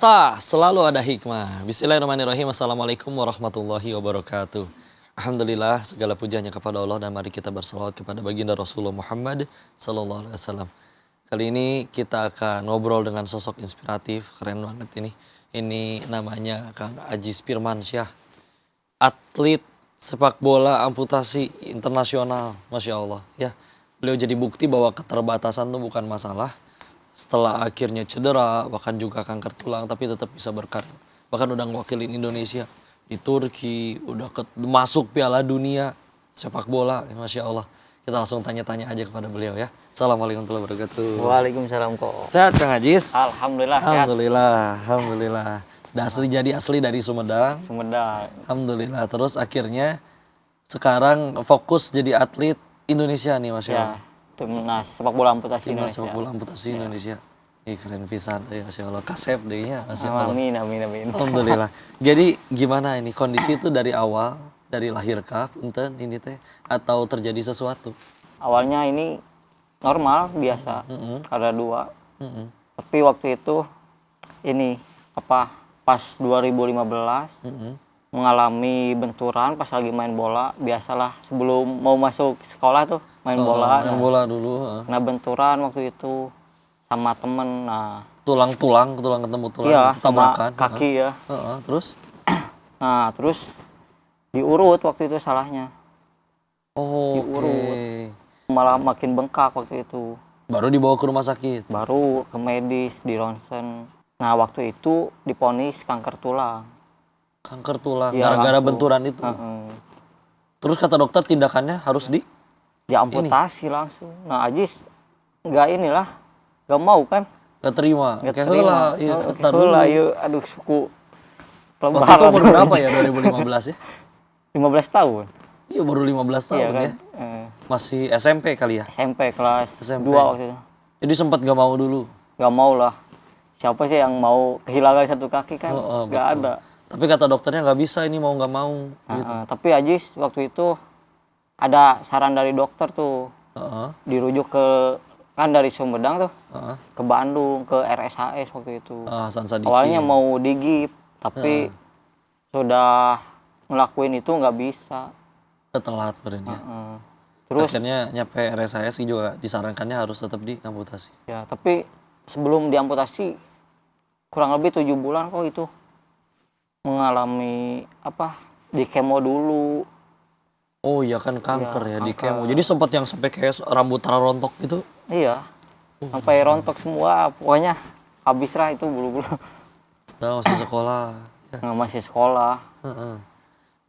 Puasa selalu ada hikmah. Bismillahirrahmanirrahim. Assalamualaikum warahmatullahi wabarakatuh. Alhamdulillah, segala pujiannya kepada Allah dan mari kita bersalawat kepada baginda Rasulullah Muhammad sallallahu alaihi wasallam. Kali ini kita akan ngobrol dengan sosok inspiratif, keren banget ini. Ini namanya Kang Ajis Firmansyah, atlet sepak bola amputasi internasional, Masya Allah. Ya, beliau jadi bukti bahwa keterbatasan itu bukan masalah. Setelah akhirnya cedera, bahkan juga kanker tulang, tapi tetap bisa berkarya. Bahkan udah ngewakilin Indonesia di Turki, udah masuk Piala Dunia sepak bola, Masya Allah. Kita langsung tanya-tanya aja kepada beliau ya. Assalamualaikum warahmatullahi wabarakatuh. Waalaikumsalam kok. Sehat Kang Ajis? Alhamdulillah. Alhamdulillah, alhamdulillah. Asli dari Sumedang. Sumedang. Alhamdulillah. Terus akhirnya sekarang fokus jadi atlet Indonesia nih, Masya Allah. Ya, timnas sepak bola amputasi Timnas Indonesia. sepak bola amputasi Indonesia. Ih, keren pisan, Masya Allah. Kasep dehnya, Masya Allah. Amin, amin, amin. Alhamdulillah. Jadi gimana ini kondisi itu dari awal, dari lahir kah, punten ini teh, atau terjadi sesuatu? Awalnya ini normal, biasa. Ada dua. Tapi waktu itu ini pas 2015 mengalami benturan pas lagi main bola. Biasalah sebelum mau masuk sekolah tuh main bola. Main bola dulu. Nah benturan waktu itu sama temen. Nah Tulang ketemu tulang. iya, sama tabrakan. kaki ya. Terus? Nah terus diurut waktu itu salahnya. Oh, Diurut. Malah makin bengkak waktu itu. Baru dibawa ke rumah sakit. Baru ke medis, di ronsen. Nah waktu itu divonis kanker tulang. Kanker tulang, Iya, gara-gara langsung. benturan itu. Terus kata dokter tindakannya harus Diamputasi langsung. Nah Ajis nggak mau kan? gak terima. Nggak Kayak terima. heula, iya, entar dulu. Heula, iya, aduh suku. Waktu itu umur berapa ya 2015 ya? 15 tahun. Iya baru 15 tahun Iya kan? ya. Masih SMP kali ya? SMP kelas SMP. 2 waktu itu. Jadi sempat gak mau dulu. Nggak mau lah. Siapa sih yang mau kehilangan satu kaki kan? Nggak betul. ada. Tapi kata dokternya nggak bisa ini mau nggak mau. Gitu. Tapi Ajis waktu itu ada saran dari dokter tuh. Dirujuk kan dari Sumedang tuh ke Bandung, ke RSHS waktu itu. Hasan Sadikin. Awalnya mau digip, tapi sudah ngelakuin itu nggak bisa. Telat berarti ya. Terus akhirnya nyampe RSHS juga disarankannya harus tetap diamputasi. ya, tapi sebelum diamputasi kurang lebih 7 bulan kok itu mengalami di kemo dulu. Oh iya kan kanker ya di kanker. kemo. Jadi sempat yang sampai kayak rambut rontok gitu. Iya, sampai rontok semua, pokoknya habis lah itu bulu-bulu. Nah, masih sekolah. Ya. Nggak masih sekolah.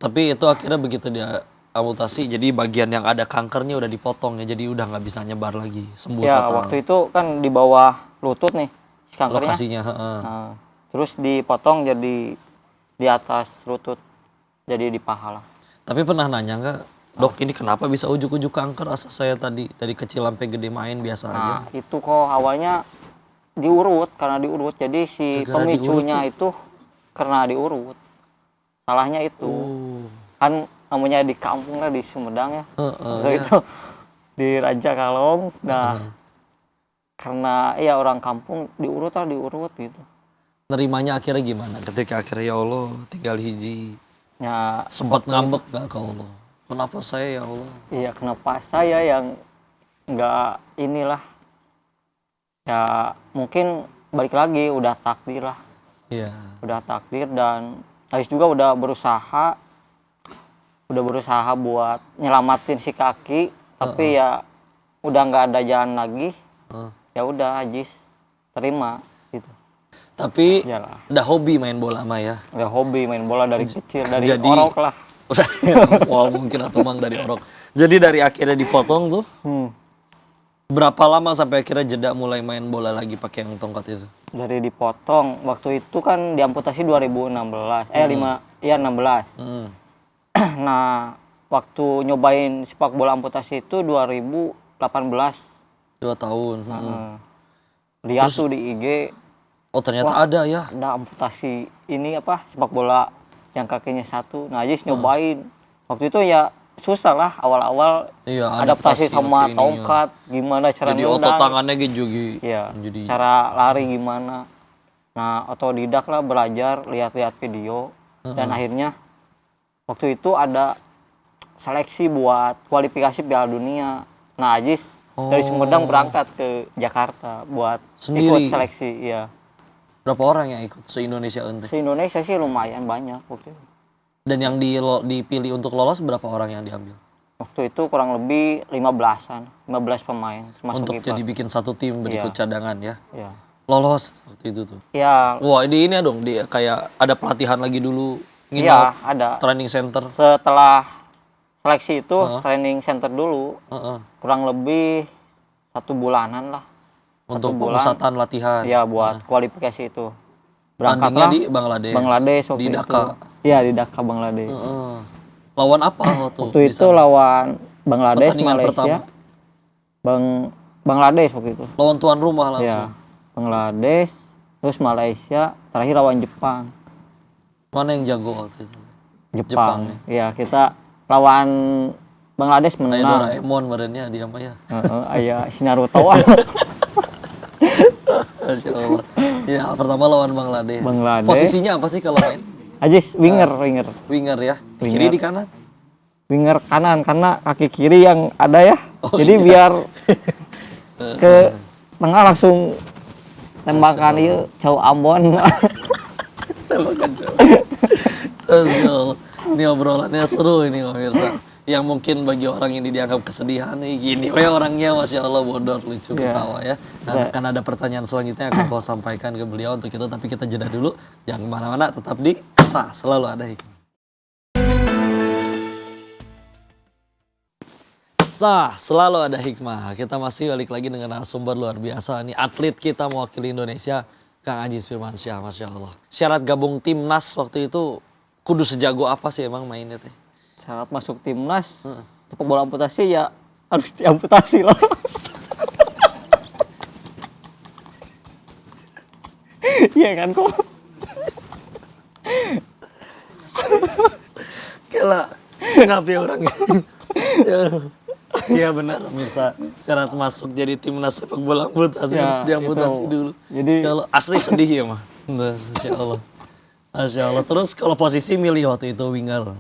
Tapi itu akhirnya begitu dia amputasi, jadi bagian yang ada kankernya udah dipotong ya, jadi udah nggak bisa nyebar lagi, sembuh Ya total. waktu itu kan di bawah lutut nih si kankernya. Lokasinya. Nah, terus dipotong jadi di atas lutut, jadi di paha lah. Tapi pernah nanya nggak, dok ini kenapa bisa ujuk-ujuk kanker? Asal saya tadi dari kecil sampai gede main biasa aja. Nah itu kok awalnya karena diurut, jadi si Gara-gara pemicunya itu karena diurut. Salahnya itu kan namanya di kampung lah, di Sumedang ya. Itu di Raja Kalong. Nah karena ya orang kampung diurut gitu. Nerimanya akhirnya gimana? Ketika akhirnya ya Allah tinggal hiji. Ya Sempat ngambek gak ke Allah? Kenapa saya ya Allah? iya, kenapa saya yang nggak inilah. Ya mungkin balik lagi udah takdir lah. Iya. Udah takdir dan Ais juga udah berusaha buat nyelamatin si kaki, tapi ya udah nggak ada jalan lagi. Ya udah Ajis terima gitu. Tapi Yalah. udah hobi main bola mah ya. Udah hobi main bola dari kecil, dari Jadi- orok lah. Udah wah mungkin atau mang dari orok. Jadi dari akhirnya dipotong tuh, berapa lama sampai akhirnya jeda mulai main bola lagi pakai yang tongkat itu? Dari dipotong waktu itu kan diamputasi 2016. 16. Nah, waktu nyobain sepak bola amputasi itu 2018. 2 tahun. Lihat tuh di IG Oh ternyata ada ya. ada amputasi ini sepak bola yang kakinya satu. Nah, Ajis nyobain. Waktu itu ya susah lah awal-awal Iya, adaptasi sama ininya. tongkat, gimana cara Jadi otot nendang. tangannya gitu juga. Iya, Jadi cara lari gimana. Nah, otodidak lah, belajar, lihat-lihat video. Dan akhirnya waktu itu ada seleksi buat kualifikasi Piala Dunia. Nah, Ajis dari Sumedang berangkat ke Jakarta buat Sendiri? ikut seleksi. Iya. Berapa orang yang ikut se-Indonesia ente? Se-Indonesia sih lumayan banyak waktu itu. Dan yang dipilih untuk lolos berapa orang yang diambil? Waktu itu kurang lebih 15-an, 15 pemain termasuk Untuk kiper. jadi bikin satu tim berikut cadangan ya. Iya. Lolos waktu itu tuh. Ya, Wah, ini ya dong, dia kayak ada pelatihan lagi dulu, iya nginep, ada. training center. Setelah seleksi itu training center dulu, Heeh. kurang lebih 1 bulanan lah. Untuk 1 bulan. pemusatan latihan. Iya, buat kualifikasi itu. Tandingnya Berangkatlah di Bangladesh. Bangladesh waktu Di itu. Dhaka. Iya, di Dhaka Bangladesh. Heeh. Lawan apa waktu Waktu di itu sana? lawan Bangladesh, Pertandingan Malaysia. Bangladesh waktu itu. Lawan tuan rumah langsung. Iya. Bangladesh, terus Malaysia, terakhir lawan Jepang. Mana yang jago waktu itu? Jepang. Jepang, Iya, kita lawan Bangladesh Kayak menang. Doraemon badannya dia mah ya. Aya si Naruto. Masya Allah. Ya, pertama lawan Bangladesh. Bangladesh. Posisinya apa sih kalau main? Ajis winger. Winger ya. Winger. Kiri di kanan. Winger kanan karena kaki kiri yang ada ya. Oh, Jadi iya. biar ke tengah langsung tembakan ieu jauh Ambon. Tembakan jauh. Masya Allah. Ini obrolannya seru ini pemirsa. Yang mungkin bagi orang ini dianggap kesedihan nih gini we orangnya, Masya Allah, bodor, lucu, ketawa ya. Nah, akan ada pertanyaan selanjutnya yang akan kau sampaikan ke beliau untuk itu, tapi kita jeda dulu. Jangan kemana-mana, tetap di Sah Selalu Ada Hikmah. Sah Selalu Ada Hikmah. Kita masih balik lagi dengan narasumber luar biasa. Ini atlet kita mewakili Indonesia, Kang Ajis Firmansyah, Masya Allah. Syarat gabung timnas waktu itu kudu sejago apa sih emang mainnya teh? Syarat masuk timnas, sepak bola amputasi ya harus diamputasi loh. Iya kan kok? Kela, kenapa ya orangnya? Iya benar pemirsa, syarat masuk jadi timnas sepak bola amputasi Ya, harus diamputasi itu. dulu. Jadi Kalau asli sedih ya mah. Masya Allah. Masya Allah. Terus kalau posisi milih waktu itu winger.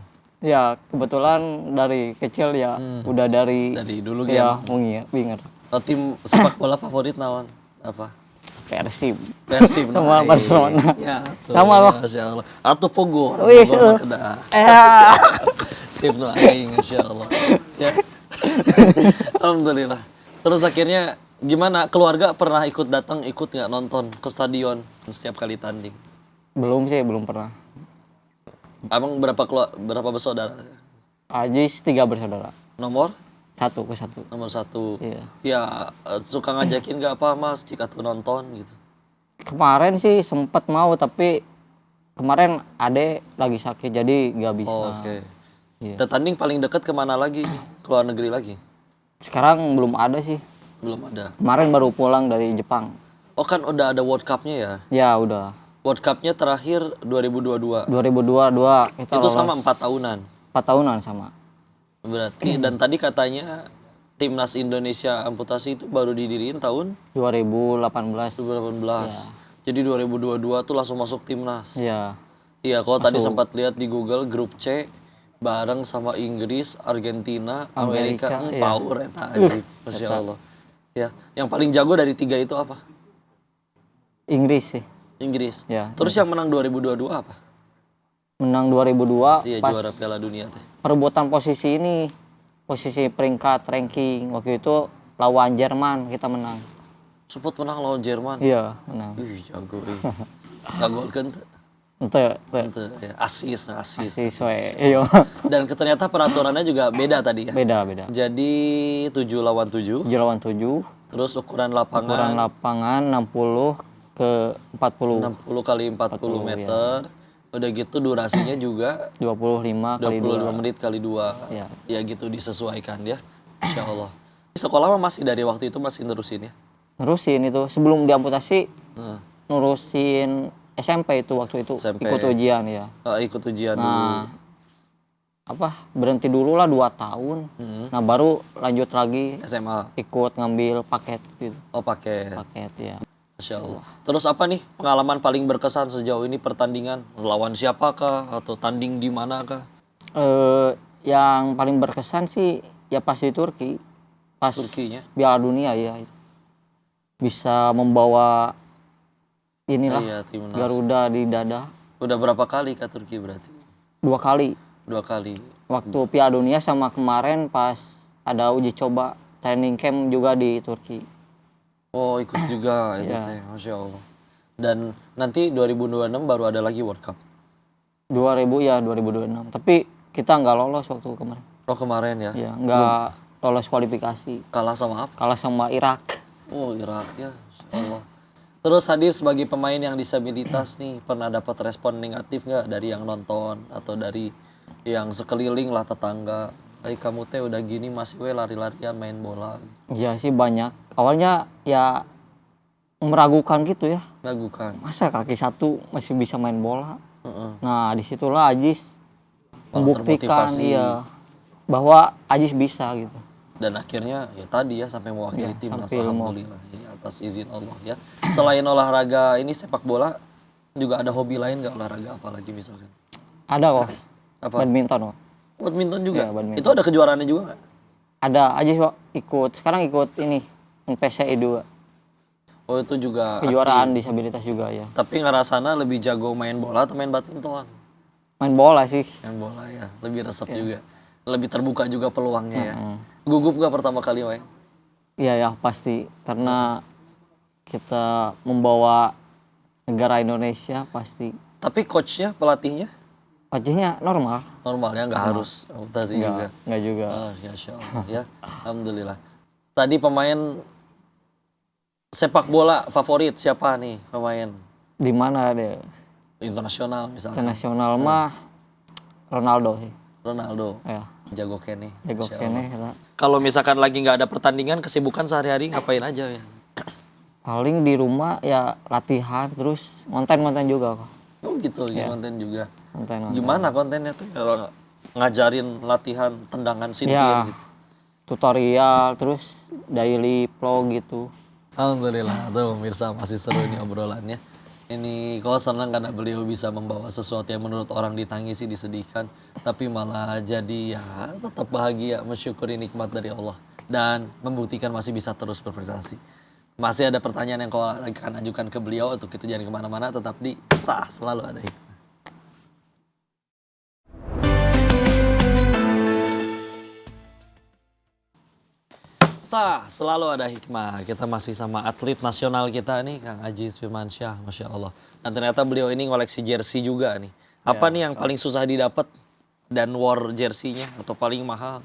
ya kebetulan dari kecil ya udah dari Dulu ya game. winger. Kalau tim sepak bola favorit naon? Apa? Persib. Persib. Sama nah, Barcelona. Ya, tuh, Sama loh. Masya Allah. Atau Pogo. Wih, Pogo mah kedah. Sip nu aing, Masya Allah. Ya. Alhamdulillah. Terus akhirnya gimana? Keluarga pernah ikut nggak nonton ke stadion setiap kali tanding? Belum sih, belum pernah. Abang berapa bersaudara? Ajis 3 bersaudara. Nomor? 1 ke 1. Nomor 1. Iya. Ya, suka ngajakin gak apa mas jika tuh nonton gitu? Kemarin sih sempet mau tapi kemarin ade lagi sakit jadi gak bisa. Oh, oke. Iya. Dan tanding paling deket kemana lagi nih? Ke luar negeri lagi? Sekarang belum ada sih. Belum ada. Kemarin baru pulang dari Jepang. Oh kan udah ada World Cup-nya ya? Ya udah. World Cup-nya terakhir 2022. 2022 kita Itu lolos sama 4 tahunan. 4 tahunan sama. Berarti dan tadi katanya timnas Indonesia amputasi itu baru didiriin tahun 2018. 2018. Jadi 2022 tuh langsung masuk timnas. Iya. Iya, kalau tadi sempat lihat di Google grup C bareng sama Inggris, Argentina, Amerika, Amerika, iya. power eta anjing. Masya Allah. Ya, yang paling jago dari 3 itu apa? Inggris sih. Inggris. Ya. Terus yang menang 2022 apa? Menang 2002 Iya, pas juara Piala Dunia teh. perebutan posisi ini. Posisi peringkat ranking. Waktu itu lawan Jerman kita menang. Sempat menang lawan Jerman. Iya, menang. Ih, jago ih. Gagolkeun teu? Ente, Teu, ya. Asis. si Soe. Iya. Dan ternyata peraturannya juga beda tadi ya. Beda. Jadi 7 lawan 7. 7 lawan 7. Terus ukuran Ukuran lapangan lapangan 60 ke 40. 60 kali 40 meter. Udah gitu durasinya juga 25 kali 25 2. menit kali 2. Iya. Ya gitu disesuaikan ya. Insya Allah. Sekolah mah masih dari waktu itu masih nerusin ya? Nerusin itu. Sebelum diamputasi, Nah, nerusin SMP itu waktu itu. SMP. Ikut ujian ya. ikut ujian dulu. Nah, berhenti dulu lah 2 tahun. Nah, baru lanjut lagi SMA. ikut ngambil paket gitu. Oh pakai. Paket ya. Masya Allah. Terus apa nih pengalaman paling berkesan sejauh ini pertandingan? Lawan siapakah atau tanding di manakah? Yang paling berkesan sih ya pas di Turki, pas Turkinya. Piala Dunia ya, bisa membawa inilah Iya, timnas. Garuda di dada Udah berapa kali ke Turki berarti? 2 kali. 2 kali. Waktu Piala Dunia sama kemarin pas ada uji coba training camp juga di Turki. Oh, ikut juga itu Iya. teh, Masya Allah. Dan nanti 2026 baru ada lagi World Cup. 2026. Tapi kita nggak lolos waktu kemarin. Oh, kemarin ya. Ya, nggak lolos kualifikasi. Kalah sama apa? Kalah sama Irak. Oh, Irak ya. Masya Allah. Terus hadir sebagai pemain yang disabilitas nih, pernah dapat respon negatif nggak dari yang nonton atau dari yang sekeliling lah, tetangga? Kamu teh udah gini masih lari-larian main bola. Ya sih banyak. Awalnya ya meragukan gitu ya. Ragukan. Masa kaki satu masih bisa main bola? Heeh. Nah disitulah Ajis Malah membuktikan termotivasi. dia bahwa Ajis bisa gitu. Dan akhirnya ya tadi ya sampai mewakili Ya, timnas, sampai alhamdulillah ya, atas izin Allah ya. Selain olahraga ini sepak bola juga ada hobi lain nggak, olahraga apalagi misalkan? Ada kok. Apa? Badminton kok. Badminton juga. Iya, badminton. Itu ada kejuaraannya juga nggak? Ada Ajis kok ikut. Sekarang ikut ini PCI 2. Oh itu juga. Kejuaraan disabilitas juga ya. Tapi ngerasana lebih jago main bola atau main badminton? Main bola sih. Main bola ya, lebih resep juga. Lebih terbuka juga peluangnya ya. Gugup nggak pertama kali main? Iya ya pasti. Karena kita membawa negara Indonesia pasti. Tapi coachnya, pelatihnya Wajahnya normal. normal ya, nggak harus amputasi juga. Enggak juga. Oh, Masya Allah ya, alhamdulillah. Tadi pemain sepak bola favorit siapa nih pemain Di mana deh? internasional misalkan? Internasional mah Ronaldo sih. Ronaldo, Ya. jago kene. Jago Masya kene Allah. kita. Kalau misalkan lagi nggak ada pertandingan, kesibukan sehari-hari ngapain aja ya? Paling di rumah ya latihan terus konten-konten juga kok. Oh gitu, konten juga. Konten. Gimana kontennya tuh kalau ngajarin latihan tendangan sintir Ya. gitu? Tutorial terus daily vlog gitu. Alhamdulillah tuh pemirsa, masih seru ini obrolannya. Ini kok senang karena beliau bisa membawa sesuatu yang menurut orang ditangisi, disedihkan, tapi malah jadi ya tetap bahagia, mensyukuri nikmat dari Allah dan membuktikan masih bisa terus berprestasi. Masih ada pertanyaan yang kau akan ajukan ke beliau, untuk itu jangan kemana-mana, tetap di Sah Selalu Ada Hikmah. Sah, selalu ada hikmah. Kita masih sama atlet nasional kita nih, Kang Ajis Firmansyah, Masya Allah. Dan ternyata beliau ini ngoleksi jersey juga nih. Apa nih yang paling susah didapat dan war jersey-nya atau paling mahal?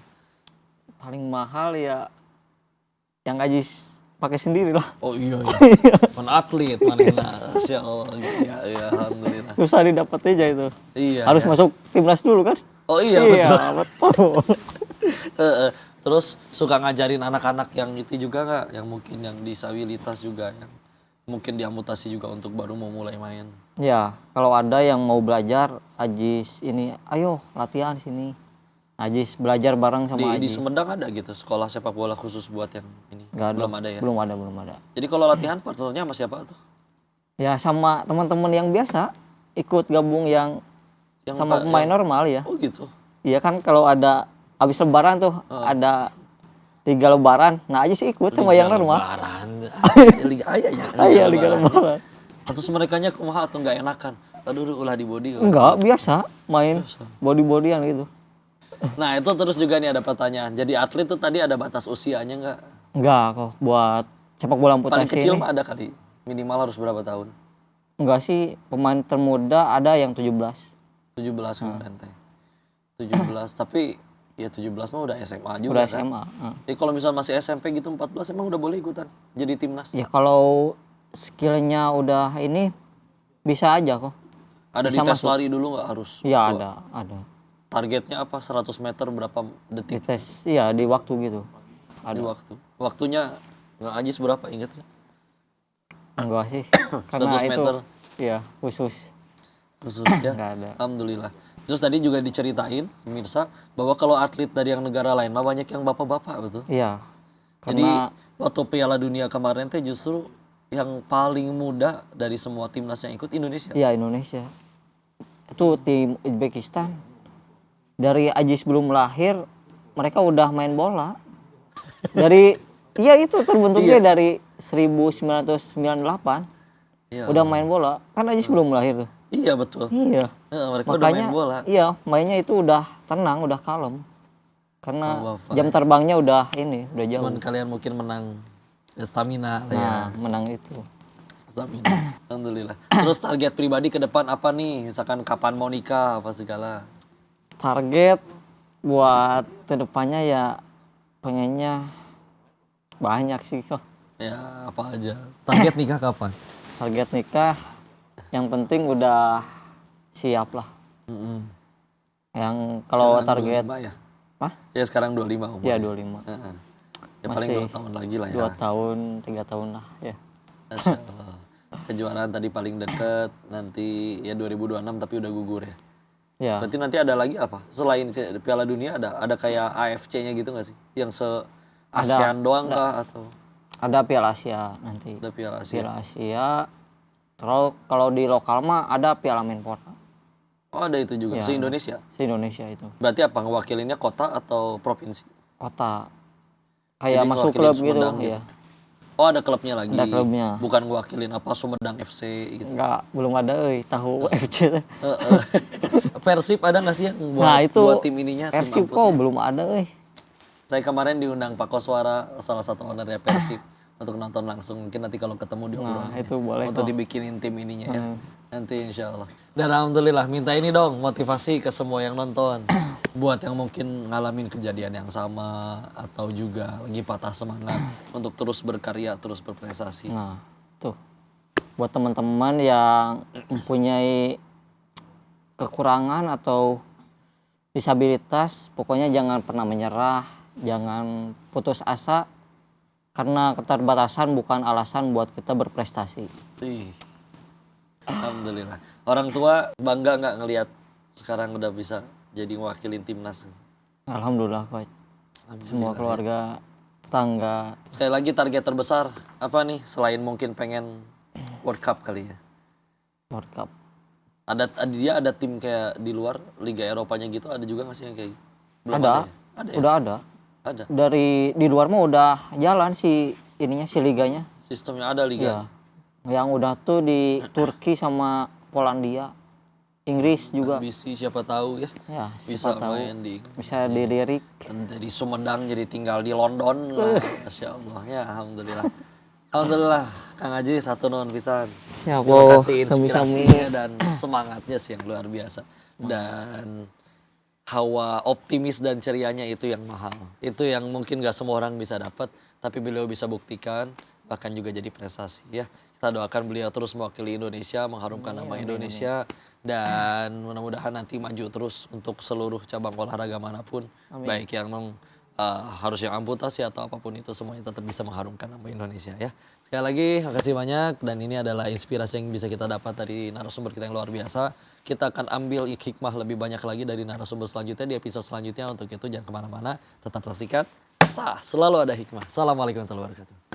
Paling mahal ya yang Ajis pakai sendiri lah. Oh iya, iya. Mana atlet, mana Masya Allah. Ya, alhamdulillah. Susah didapat aja itu. Iya. Harus ya. masuk timnas dulu kan? Oh iya, betul. betul. Terus suka ngajarin anak-anak yang itu juga nggak, yang mungkin yang disabilitas juga, yang mungkin diamputasi juga untuk baru mau mulai main. Ya, kalau ada yang mau belajar, Ajis ini, ayo latihan sini. Ajis belajar bareng sama Di Ajis. Sumedang ada gitu sekolah sepak bola khusus buat yang ini? Nggak ada. Belum ada ya? Belum ada. Jadi kalau latihan partnernya sama siapa tuh? Ya sama teman-teman yang biasa ikut gabung yang sama pemain normal ya. Oh gitu. Iya kan kalau ada habis lebaran tuh ada 3 lebaran, nah Ajis ikut sama yang normal. Lebaran. Liga Ayah ya? Iya Liga Lebaran. Atau mereka kumaha atau nggak enakan? Aduh ulah di body. Enggak, biasa main body-bodyan gitu. Nah itu terus juga nih ada pertanyaan. Jadi atlet tuh tadi ada batas usianya nggak? Enggak kok, buat sepak bola amputasi Paling kecil ini. mah ada kali. Minimal harus berapa tahun? Enggak sih, pemain termuda ada yang 17. 17 kemarin teh. 17 tapi ya 17 mah udah SMA juga Udah kan? SMA. Jadi kalau misalnya masih SMP gitu 14 emang udah boleh ikutan jadi timnas? Ya kalau skillnya udah ini bisa aja kok. Ada di bisa tes masuk. lari dulu nggak harus? Iya Tua. ada. Targetnya apa? 100 meter berapa Di detik? tes, iya di waktu gitu. Di waktu. Waktunya nggak Ajis berapa inget nggak? Enggak sih, karena 100 itu meter. iya khusus. Khusus ya? Nggak ada. Alhamdulillah. Terus tadi juga diceritain pemirsa bahwa kalau atlet dari yang negara lain mah banyak yang bapak-bapak betul. Iya. Jadi Karena waktu Piala Dunia kemarin teh justru yang paling muda dari semua timnas yang ikut Indonesia. Iya, Indonesia. Itu tim Uzbekistan. Dari Ajis belum lahir, mereka udah main bola. Dari iya itu terbentuknya dari 1998. Iya. Udah main bola. Kan Ajis belum lahir tuh. Iya betul. Iya. Mereka udah main bola. Iya, mainnya itu udah tenang, udah kalem. Karena jam terbangnya udah jauh. Cuman kalian mungkin menang stamina lah ya. Nah, menang itu. Stamina. Alhamdulillah. Terus target pribadi ke depan apa nih? Misalkan kapan mau nikah apa segala? Target buat kedepannya ya pengennya banyak sih kok. Ya apa aja. Target nikah kapan? Target nikah yang penting udah siap lah. Yang kalau Sekarang target 25 ya? Hah? Ya sekarang 25 umur. Ya 25. Ya paling 2 tahun lagi lah ya. 2 tahun, 3 tahun lah ya. Masya Allah. Kejuaraan tadi paling deket, nanti ya 2026 tapi udah gugur ya. Ya. Berarti nanti ada lagi apa? Selain Piala Dunia ada kayak AFC-nya gitu nggak sih? Yang ASEAN doang kah atau? Ada Piala Asia nanti. Ada Piala Asia. Piala Asia. Terus kalau di lokal mah ada Piala Menpora. Oh ada itu juga, Ya. se-Indonesia? Se-Indonesia itu. Berarti apa, ngewakilinnya kota atau provinsi? Kota. Kayak Jadi masuk ngewakilin klub gitu, Sumedang gitu? ya. Oh ada klubnya lagi? Ada klubnya. Bukan ngewakilin apa, Sumedang FC gitu? Enggak, belum ada tahu FC. Persib ada nggak sih yang buat, Nah itu buat tim ininya? tim Persib kok mamputnya? belum ada Saya kemarin diundang Pak Koswara, salah satu ownernya Persib, untuk nonton langsung. Mungkin nanti kalau ketemu diobrolin. Nah, itu boleh untuk kok. dibikinin tim ininya ya. Nanti insya Allah. Dan alhamdulillah, minta ini dong motivasi ke semua yang nonton. Buat yang mungkin ngalamin kejadian yang sama atau juga lagi patah semangat untuk terus berkarya, terus berprestasi. Nah, tuh. Buat teman-teman yang mempunyai kekurangan atau disabilitas, pokoknya jangan pernah menyerah, jangan putus asa, karena keterbatasan bukan alasan buat kita berprestasi. Ih. Alhamdulillah. Orang tua bangga nggak ngelihat sekarang udah bisa jadi ngewakilin timnas? Alhamdulillah, Coach. Semua keluarga, tetangga. Sekali lagi target terbesar apa nih selain mungkin pengen World Cup kali ya? World Cup. Ada tim kayak di luar Liga Eropanya gitu, ada juga nggak sih yang kayak gitu? Belum Ada, ya? Ada ya? udah ada. Ada. Dari di luar mah udah jalan si liganya. Sistemnya ada liga. Ya. Yang udah tuh di Turki sama Polandia, Inggris juga. Ambisi siapa tahu ya. Ya, Bisa siapa tahu main di bisa dilirik. dari Sumedang jadi tinggal di London. Lah. Masya Allah ya, alhamdulillah. Alhamdulillah, Kang Haji satu non pisan. Ya, Terima kasih sami-sami. inspirasinya dan semangatnya sih yang luar biasa. Dan hawa optimis dan cerianya itu yang mahal. Itu yang mungkin gak semua orang bisa dapat, tapi beliau bisa buktikan, bahkan juga jadi prestasi ya. Kita doakan beliau terus mewakili Indonesia, mengharumkan nama Indonesia, dan mudah-mudahan nanti maju terus untuk seluruh cabang olahraga manapun, baik yang harus yang amputasi atau apapun itu, semuanya tetap bisa mengharumkan nama Indonesia ya. Sekali lagi makasih banyak, dan ini adalah inspirasi yang bisa kita dapat dari narasumber kita yang luar biasa. Kita akan ambil hikmah lebih banyak lagi dari narasumber selanjutnya di episode selanjutnya. Untuk itu jangan kemana-mana, tetap saksikan Selalu Ada Hikmah. Assalamualaikum warahmatullahi wabarakatuh.